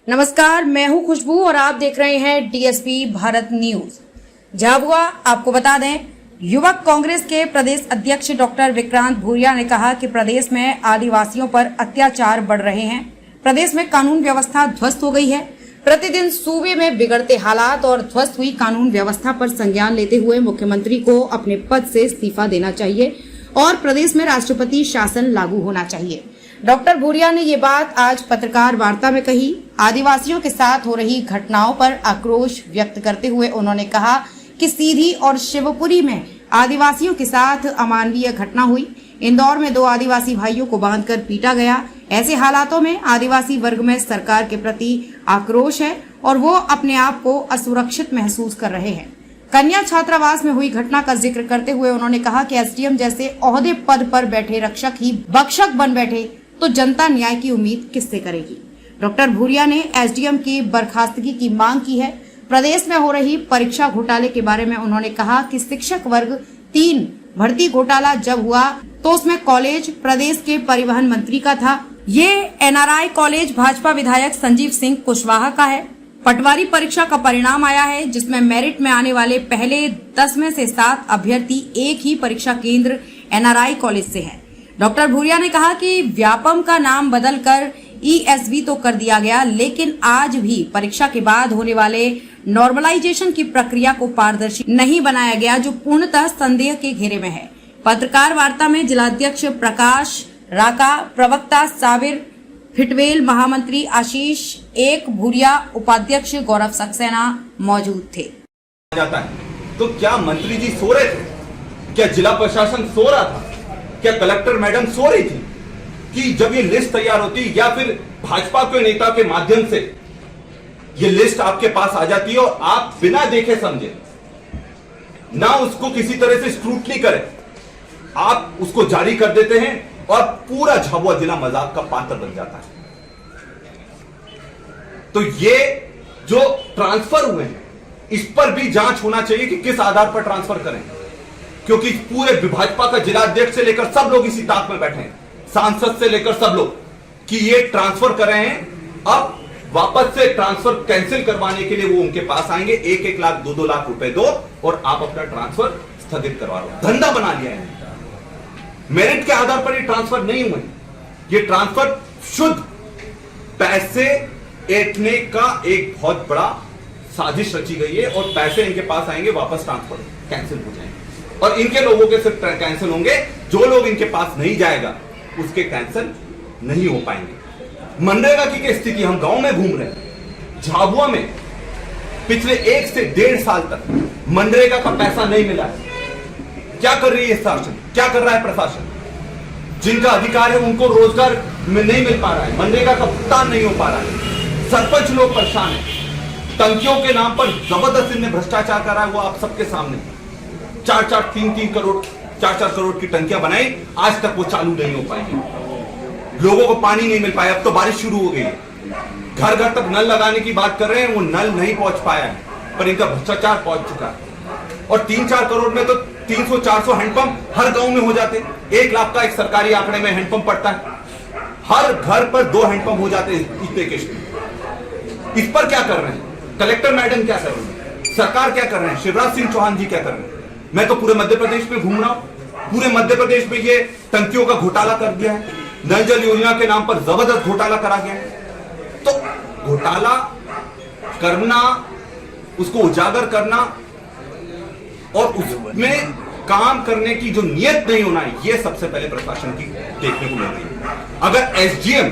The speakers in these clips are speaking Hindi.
नमस्कार, मैं हूं खुशबू और आप देख रहे हैं डीएसपी भारत न्यूज। झाबुआ आपको बता दें, युवक कांग्रेस के प्रदेश अध्यक्ष डॉक्टर विक्रांत भूरिया ने कहा कि प्रदेश में आदिवासियों पर अत्याचार बढ़ रहे हैं। प्रदेश में कानून व्यवस्था ध्वस्त हो गई है। प्रतिदिन सूबे में बिगड़ते हालात और ध्वस्त हुई कानून व्यवस्था पर संज्ञान लेते हुए मुख्यमंत्री को अपने पद से इस्तीफा देना चाहिए और प्रदेश में राष्ट्रपति शासन लागू होना चाहिए। डॉक्टर भूरिया ने ये बात आज पत्रकार वार्ता में कही। आदिवासियों के साथ हो रही घटनाओं पर आक्रोश व्यक्त करते हुए उन्होंने कहा कि सीधी और शिवपुरी में आदिवासियों के साथ अमानवीय घटना हुई। इंदौर में 2 आदिवासी भाइयों को बांधकर पीटा गया। ऐसे हालातों में आदिवासी वर्ग में सरकार के प्रति आक्रोश है और वो अपने आप को असुरक्षित महसूस कर रहे हैं। कन्या छात्रावास में हुई घटना का जिक्र करते हुए उन्होंने कहा कि एसडीएम जैसे ओहदे पद पर बैठे रक्षक ही भक्षक बन बैठे तो जनता न्याय की उम्मीद किससे करेगी। डॉक्टर भूरिया ने एसडीएम की बर्खास्तगी की मांग की है। प्रदेश में हो रही परीक्षा घोटाले के बारे में उन्होंने कहा कि शिक्षक वर्ग 3 भर्ती घोटाला जब हुआ तो उसमें कॉलेज प्रदेश के परिवहन मंत्री का था। ये एनआरआई कॉलेज भाजपा विधायक संजीव सिंह कुशवाहा का है। पटवारी परीक्षा का परिणाम आया है जिसमें मेरिट में आने वाले पहले 10 में से 7 अभ्यर्थी एक ही परीक्षा केंद्र एनआरआई कॉलेज से है। डॉक्टर भूरिया ने कहा कि व्यापम का नाम बदलकर ईएसवी तो कर दिया गया, लेकिन आज भी परीक्षा के बाद होने वाले नॉर्मलाइजेशन की प्रक्रिया को पारदर्शी नहीं बनाया गया, जो पूर्णतः संदेह के घेरे में है। पत्रकार वार्ता में जिलाध्यक्ष प्रकाश राका, प्रवक्ता साबिर फिटवेल, महामंत्री आशीष एक भूरिया, उपाध्यक्ष गौरव सक्सेना मौजूद थे। जाता है तो क्या मंत्री जी सो रहे थे? क्या जिला प्रशासन सो रहा था? क्या कलेक्टर मैडम सो रही थी कि जब ये लिस्ट तैयार होती, या फिर भाजपा के नेता के माध्यम से ये लिस्ट आपके पास आ जाती है और आप बिना देखे समझे ना उसको किसी तरह से स्क्रूटनी करें, आप उसको जारी कर देते हैं और पूरा झाबुआ जिला मजाक का पात्र बन जाता है। तो ये जो ट्रांसफर हुए हैं इस पर भी जांच होना चाहिए कि किस आधार पर ट्रांसफर करें, क्योंकि पूरे भाजपा का जिलाध्यक्ष से लेकर सब लोग इसी ताक में बैठे हैं, सांसद से लेकर सब लोग, कि ये ट्रांसफर कर रहे हैं। अब वापस से ट्रांसफर कैंसिल करवाने के लिए वो उनके पास आएंगे, 1-1 लाख 2-2 लाख रुपए दो और आप अपना ट्रांसफर स्थगित करवा लो। धंधा बना लिया है। मेरिट के आधार पर ये ट्रांसफर नहीं हुए, ये ट्रांसफर शुद्ध पैसे ऐंठने का एक बहुत बड़ा साजिश रची गई है और पैसे इनके पास आएंगे, वापस ट्रांसफर कैंसिल हो जाएंगे और इनके लोगों के सिर्फ कैंसिल होंगे, जो लोग इनके पास नहीं जाएगा उसके कैंसिल नहीं हो पाएंगे। मनरेगा की स्थिति हम गांव में घूम रहे हैं, झाबुआ में पिछले 1 से 1.5 साल तक मनरेगा का पैसा नहीं मिला है। क्या कर रही है शासन, क्या कर रहा है प्रशासन? जिनका अधिकार है उनको रोजगार में नहीं मिल पा रहा है, मनरेगा का भुगतान नहीं हो पा रहा है, सरपंच लोग परेशान है, टंकियों के नाम पर जबरदस्त इन्हें भ्रष्टाचार कर रहा है। वो आप सबके सामने 3-3 करोड़ 4-4 करोड़ की टंकियां बनाई, आज तक वो चालू नहीं हो पाएंगी। लोगों को पानी नहीं मिल पाया। अब तो बारिश शुरू हो गई है, घर घर तक नल लगाने की बात कर रहे हैं, वो नल नहीं पहुंच पाया है, पर इनका भ्रष्टाचार पहुंच चुका है। और 3-4 करोड़ में तो 300-400 हैंडपंप हर गांव में हो जाते। 1 लाख का एक सरकारी आंकड़े में हैंडपंप पड़ता है, हर घर पर 2 हैंडपंप हो जाते इतने किस्त। इस पर क्या कर रहे हैं? कलेक्टर मैडम क्या कर रहे हैं? सरकार क्या कर रहे हैं? शिवराज सिंह चौहान जी क्या कर रहे हैं? मैं तो पूरे मध्य प्रदेश में घूम रहा हूं, पूरे मध्य प्रदेश में ये टंकियों का घोटाला कर दिया है, नल जल योजना के नाम पर जबरदस्त घोटाला करा गया है। तो घोटाला करना, उसको उजागर करना और उसमें काम करने की जो नियत नहीं होना है, ये सबसे पहले प्रशासन की देखने को मिल रही है। अगर एसडीएम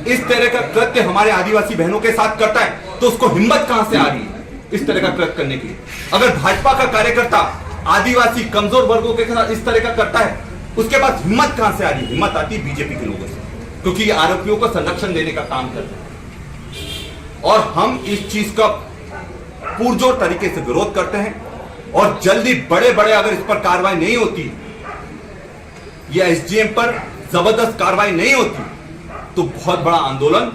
इस तरह का कृत्य हमारे आदिवासी बहनों के साथ करता है तो उसको हिम्मत कहां से आ रही है इस तरह का कृत्य करने की? अगर भाजपा का कार्यकर्ता आदिवासी कमजोर वर्गों के साथ इस तरह का करता है, उसके पास हिम्मत कहां से आ रही है? हिम्मत आती है बीजेपी के लोगों से, क्योंकि ये आरोपियों को संरक्षण देने का काम करते हैं। और हम इस चीज का पुरजोर तरीके से विरोध करते हैं और जल्दी बड़े अगर इस पर कार्रवाई नहीं होती, या एसडीएम पर जबरदस्त कार्रवाई नहीं होती, तो बहुत बड़ा आंदोलन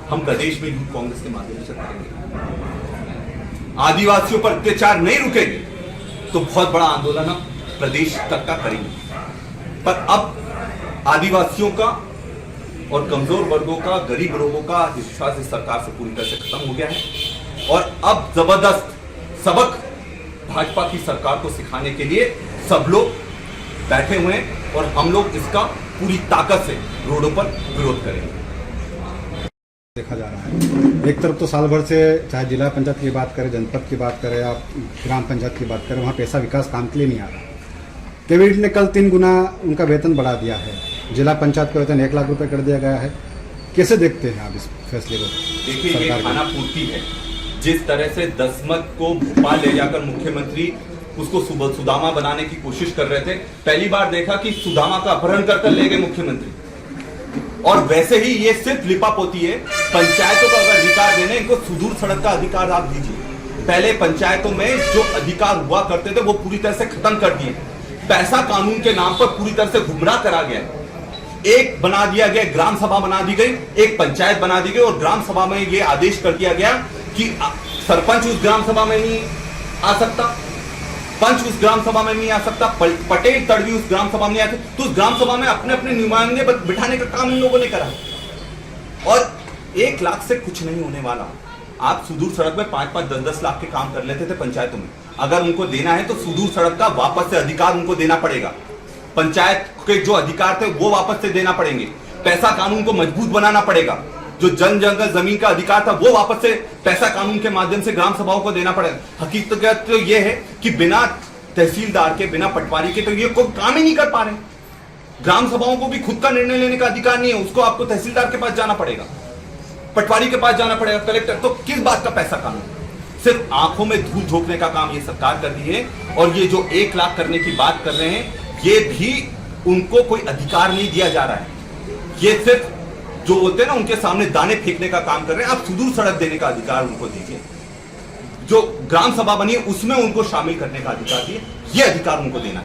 हम प्रदेश में यूथ कांग्रेस के माध्यम से करेंगे। आदिवासियों पर अत्याचार नहीं रुकेंगे तो बहुत बड़ा आंदोलन हम प्रदेश तक का करेंगे। पर अब आदिवासियों का और कमजोर वर्गों का, गरीब लोगों का विश्वास इस सरकार से पूरी तरह से खत्म हो गया है। और अब जबरदस्त सबक भाजपा की सरकार को सिखाने के लिए सब लोग बैठे हुए हैं और हम लोग इसका पूरी ताकत से रोडों पर विरोध करेंगे। देखा जा रहा है, एक तरफ तो साल भर से चाहे जिला पंचायत की बात करें, जनपद की बात करें, आप ग्राम पंचायत की बात करें, वहाँ पैसा विकास काम के लिए नहीं आ रहा। कैबिनेट ने कल 3 गुना उनका वेतन बढ़ा दिया है। जिला पंचायत का वेतन 1 लाख रुपए कर दिया गया है। कैसे देखते हैं आप इस फैसले को? देखिए, ये खाना पूर्ति है। जिस तरह से दसमत को भोपाल ले जाकर मुख्यमंत्री उसको सुदामा बनाने की कोशिश कर रहे थे, पहली बार देखा कि सुदामा का अपहरण कर ले गए मुख्यमंत्री। और वैसे ही ये सिर्फ लिपापोती है। पंचायतों का अगर अधिकार देने, इनको सुदूर सड़क का अधिकार आप दीजिए। पहले पंचायतों में जो अधिकार हुआ करते थे वो पूरी तरह से खत्म कर दिए। पैसा कानून के नाम पर पूरी तरह से गुमराह करा गया। एक बना दिया गया, ग्राम सभा बना दी गई, एक पंचायत बना दी गई और ग्राम सभा में ये आदेश कर दिया गया कि सरपंच उस ग्राम सभा में नहीं आ सकता, पंच उस ग्राम सभा में नहीं आ सकता, पटेल तड़वी उस ग्राम सभा में नहीं आते। तो उस ग्राम सभा में अपने अपने नुमाइंदे बिठाने का काम इन लोगों ने करा। और 1 लाख से कुछ नहीं होने वाला। आप सुदूर सड़क में 5-5, 10-10 लाख के काम कर लेते थे पंचायतों में। अगर उनको देना है तो सुदूर सड़क का वापस से अधिकार उनको देना पड़ेगा। पंचायत के जो अधिकार थे वो वापस से देना पड़ेंगे। पैसा कानून को मजबूत बनाना पड़ेगा। जो जंगल जमीन का अधिकार था वो वापस से पैसा कानून के माध्यम से ग्राम सभाओं को देना पड़ेगा। हकीकत तो ये है कि बिना तहसीलदार के, बिना पटवारी के तो ये कोई काम ही नहीं कर पा रहे। ग्राम सभाओं को भी खुद का निर्णय लेने का अधिकार नहीं है। उसको आपको तहसीलदार के पास जाना पड़ेगा, पटवारी के पास जाना पड़ेगा, कलेक्टर। तो किस बात का पैसा कानून? सिर्फ आंखों में धूल झोंकने का काम ये सरकार कर रही है। और ये जो 1 लाख करने की बात कर रहे हैं, ये भी उनको कोई अधिकार नहीं दिया जा रहा है। ये सिर्फ जो होते हैं ना, उनके सामने दाने फेंकने का काम कर रहे हैं। आप सुदूर सड़क देने का अधिकार उनको दीजिए। जो ग्राम सभा बनी है उसमें उनको शामिल करने का अधिकार दिए, ये अधिकार उनको देना है।